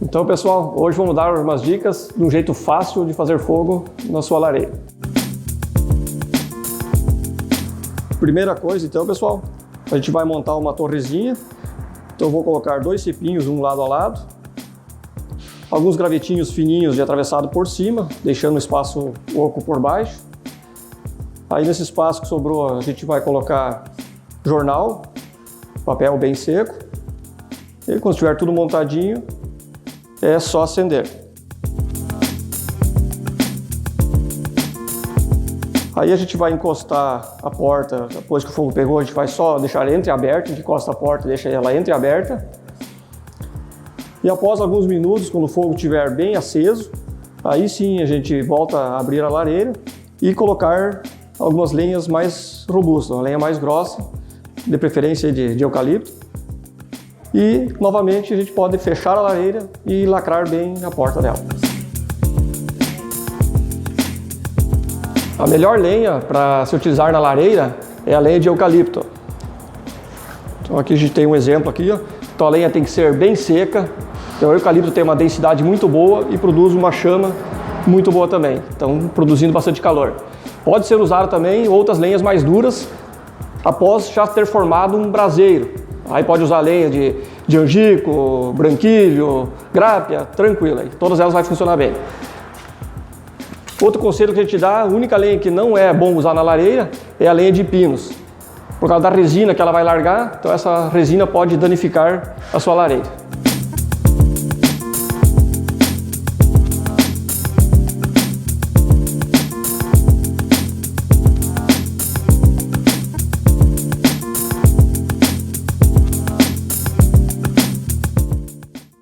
Então, pessoal, hoje vamos dar umas dicas de um jeito fácil de fazer fogo na sua lareira. Primeira coisa, então, pessoal, a gente vai montar uma torrezinha. Então eu vou colocar 2 cipinhos um lado a lado, alguns gravetinhos fininhos de atravessado por cima, deixando o espaço oco por baixo. Aí nesse espaço que sobrou a gente vai colocar jornal, papel bem seco. E quando estiver tudo montadinho, é só acender. Aí a gente vai encostar a porta, depois que o fogo pegou, a gente vai só deixar ela entreaberta, a gente encosta a porta e deixa ela entreaberta. E após alguns minutos, quando o fogo estiver bem aceso, aí sim a gente volta a abrir a lareira e colocar algumas lenhas mais robustas, uma lenha mais grossa, de preferência de eucalipto. E novamente a gente pode fechar a lareira e lacrar bem a porta dela. A melhor lenha para se utilizar na lareira é a lenha de eucalipto. Então aqui a gente tem um exemplo aqui, ó. Então a lenha tem que ser bem seca. Então o eucalipto tem uma densidade muito boa e produz uma chama muito boa também. Então produzindo bastante calor. Pode ser usado também outras lenhas mais duras após já ter formado um braseiro. Aí pode usar lenha de angico, branquilho, grápia, tranquila. Todas elas vão funcionar bem. Outro conselho que a gente dá, a única lenha que não é bom usar na lareira é a lenha de pinos. Por causa da resina que ela vai largar, então essa resina pode danificar a sua lareira.